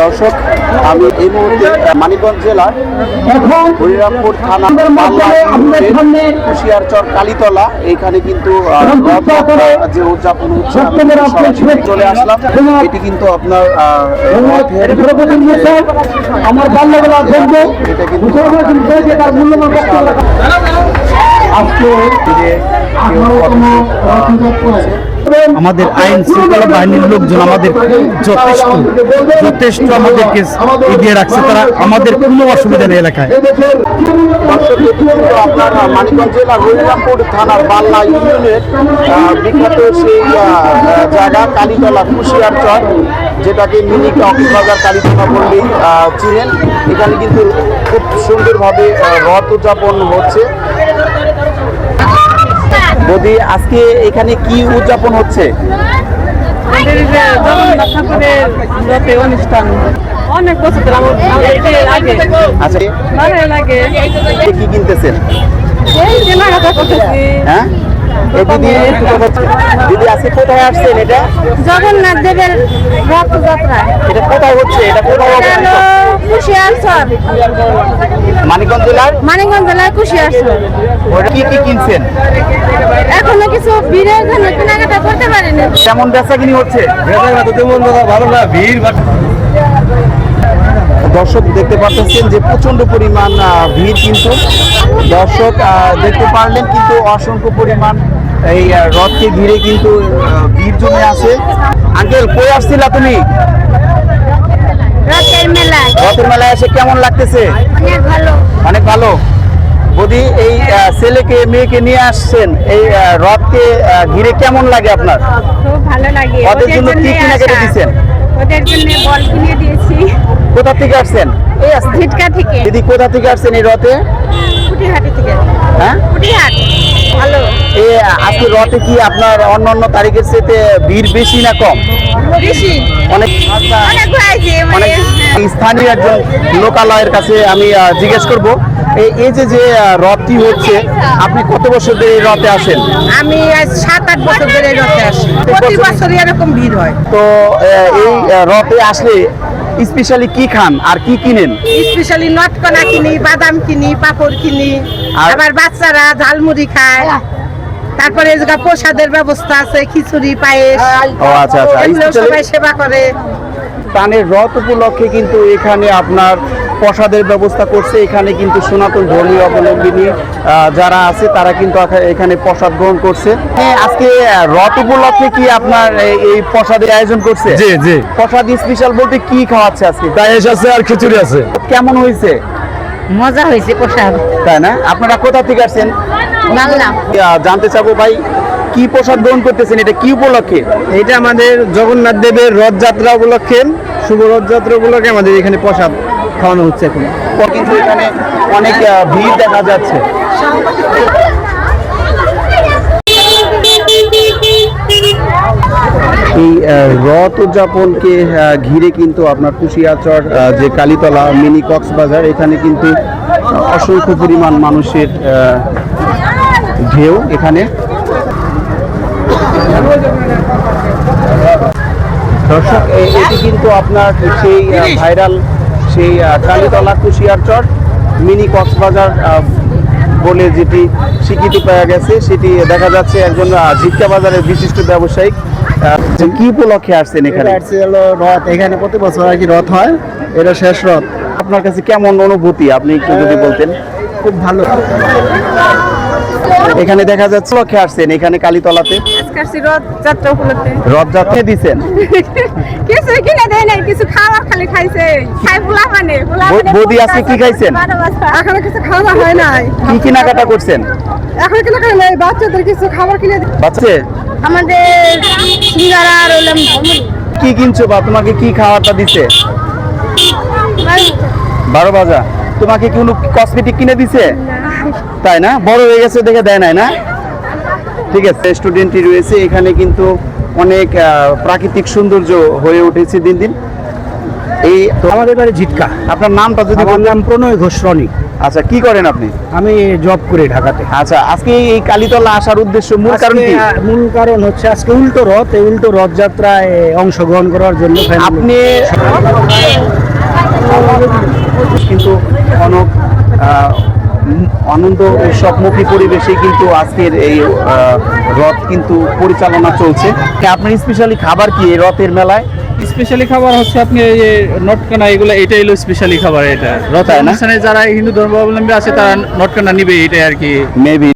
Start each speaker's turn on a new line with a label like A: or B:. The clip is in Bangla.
A: দর্শক, আমি এই মুহূর্তে মানিকগঞ্জ জেলার হরিরামপুর থানা কুশিয়ারচর কালীতলা, এইখানে কিন্তু যে উদযাপন হচ্ছে চলে আসলাম। এটি কিন্তু আপনার আমার এটা কিন্তু
B: আমাদের আইন শৃঙ্খলা বাহিনীর লোকজন আমাদের যথেষ্ট আমাদেরকে এগিয়ে রাখছে। তারা আমাদের কোনো অসুবিধা নেই এলাকায়।
A: আপনার মানিকগঞ্জ জেলার হরিরামপুর থানার বাল্লা ইউনিয়নের বিখ্যাত সেই জায়গা কালীতলা কুশিয়ারচর, যেটাকে মিনি কক্সবাজার কালীতলা বললেই চিনেন। এখানে কিন্তু খুব সুন্দরভাবে রথ উদযাপন হচ্ছে। যদি আজকে এখানে কি উদযাপন হচ্ছে?
C: অনুষ্ঠান অনেক বছর
A: আচ্ছা, কি কিনতেছেন? হ্যাঁ দিদি, আজকে কোথায় আসছেন? এটা
C: জগন্নাথ দেবের রথযাত্রা।
A: এটা কোথায় হচ্ছে? এটা কোথায়?
C: কুশিয়ারচর,
A: মানিকগঞ্জ জেলার
C: কুশিয়ারচর।
A: কি কি কিনছেন?
C: এখনো কিছু ভিড়ের জন্য কেনাকাটা করতে পারিনি।
A: কেমন বেচা কিনি হচ্ছে?
B: ভালো না, ভিড়।
A: দর্শক দেখতে পাচ্ছেন যে প্রচন্ড পরিমাণ ভিড়, কিন্তু দর্শক দেখতে পারলেন কিন্তু অসংখ্য পরিমাণ এই রথকে ঘিরে কিন্তু ভিড় জমে আছে। আঙ্কেল, কই আসছিলা তুমি? রথের মেলায় এসে কেমন লাগতেছে? অনেক ভালো। বদি, এই ছেলেকে মেয়েকে নিয়ে আসছেন, এই রথকে ঘিরে কেমন লাগে আপনার?
C: খুব ভালো লাগে।
A: ওদের জন্য কি কেনাকাটা দিচ্ছেন?
C: ওদের জন্য বল কিনে দিয়েছি।
A: কোথা থেকে আসছেন?
C: ঝিটকা থেকে।
A: দিদি, কোথা থেকে আসছেন এই রথে?
C: কুটিহাটি থেকে।
A: হ্যাঁ,
C: কুটিহাট। ভালো।
A: এই আজকে রথে কি আপনার অন্যান্য তারিখের চেয়ে ভিড় বেশি না কম?
C: বেশি।
A: অনেক স্থানীয় একজন লোকালয়ের কাছে আমি জিজ্ঞেস করব, এই যে রথটি হচ্ছে, আপনি কত বছর ধরে এই রথে আসেন?
C: আমি 7-8 বছর ধরে এই রথে আসি। প্রতি বছরই এরকম ভিড় হয়।
A: তো এই রথে আসলে স্পেশালি কি খান আর কি কিনেন?
C: স্পেশালি নটকনা কিনি, বাদাম কিনি, পাপড় কিনি, আবার বাচ্চারা ঝালমুড়ি খায়। তারপরে প্রসাদের ব্যবস্থা আছে, খিচুড়ি, পায়েস।
A: ও আচ্ছা আচ্ছা,
C: এগুলো সবাই সেবা করে।
A: টানের রথ উপলক্ষে কিন্তু এখানে আপনার প্রসাদের ব্যবস্থা করছে। এখানে কিন্তু সনাতন ধর্মীয় অবলম্বনী যারা আছে তারা কিন্তু এখানে প্রসাদ গ্রহণ করছে। আজকে রথ উপলক্ষে কি আপনার এই প্রসাদের আয়োজন করছে?
B: জি জি।
A: প্রসাদ স্পেশাল বলতে কি খাওয়াচ্ছে আজকে?
B: পায়েস আছে আর খিচুড়ি আছে।
A: কেমন হয়েছে?
C: মজা হয়েছে প্রসাদ।
A: তাই না? আপনারা কোথা থেকে আসছেন? জানতে চাবো ভাই, কি প্রসাদ গ্রহণ করতেছেন? এটা কি উপলক্ষে?
B: এটা আমাদের জগন্নাথ দেবের রথযাত্রা উপলক্ষে, শুভ রথযাত্রা উপলক্ষে আমাদের এখানে প্রসাদ খাওয়ানো হচ্ছে। এখন
A: কিন্তু এখানে অনেক ভিড় দেখা যাচ্ছে। এই রথ উদযাপনকে ঘিরে কিন্তু আপনার কুশিয়ারচর যে কালীতলা মিনি কক্সবাজার, এখানে কিন্তু অসংখ্য পরিমাণ মানুষের ঢেউ। এখানে দর্শক, এটি কিন্তু আপনার সেই ভাইরাল সেই কালীতলা কুশিয়ারচর মিনি কক্সবাজার বলে যেটি স্বীকৃতি পাওয়া গেছে, সেটি দেখা যাচ্ছে একজন ঝিটকা বাজারের বিশিষ্ট ব্যবসায়িক। কি উপলক্ষে আসছেন এখানে?
B: রথ, এখানে প্রতি বছর আর কি রথ হয়, এটা শেষ রথ।
A: আপনার কাছে কেমন অনুভূতি আপনি একটু যদি বলতেন?
B: খুব ভালো।
A: এখানে দেখা যাচ্ছে লক্ষ্যে আসছেন এখানে কালীতলাতে
C: রথযাত্রা উপলক্ষে।
A: রথযাত্রা দিচ্ছেন?
C: কিছু কিনে দেয় নাই, কিছু খাওয়া খালি খাইছে।
A: বৌদি, আজকে কি খাইছেন?
C: এখনো কিছু খাওয়া হয় নাই।
A: কি কেনাকাটা করছেন?
C: এখন কেনাকাটা নাই, বাচ্চাদের কিছু খাবার কিনে
A: বাচ্চা
C: আমাদের সিঙ্গারা আর
A: কি কিনছো বা তোমাকে কি খাওয়াটা দিছে? 12 বাজা। তোমাকে কি কোনো কসমেটিক কিনে দিছে? তাই না? বড় হয়ে গেছে দেখে দেয় নাই না? ঠিক আছে, স্টুডেন্টই রয়েছে এখানে, কিন্তু অনেক প্রাকৃতিক সৌন্দর্য হয়ে উঠেছে দিন দিন। এই
B: আমাদের বাড়ি ঝিটকা।
A: আপনার নামটা যদি
B: আমার নাম প্রণয় ঘোষ রনি।
A: আচ্ছা, কি করেন আপনি?
B: আমি জব করি ঢাকাতে।
A: আচ্ছা, আজকে এই কালীতলা আসার উদ্দেশ্য, মূল কারণ কি?
B: মূল কারণ হচ্ছে আজকে উল্টো রথ, এই উল্টো রথযাত্রায় অংশগ্রহণ করার জন্য।
A: আপনি কিন্তু অনেক আনন্দ উৎসবমুখী পরিবেশে কিন্তু আজকের এই রথ কিন্তু পরিচালনা চলছে। আপনার স্পেশালি খাবার কি এই রথের মেলায়?
D: স্পেশালি খাবার হচ্ছে আপনি এই যে নটকানা এগুলো, এটাই হলো স্পেশালি খাবার। এটা রথ
A: তাই না?
D: অনুষ্ঠানে যারা হিন্দু ধর্মাবলম্বী আছে তারা নটকানা নিবে, এটাই আর কি।
A: মেবি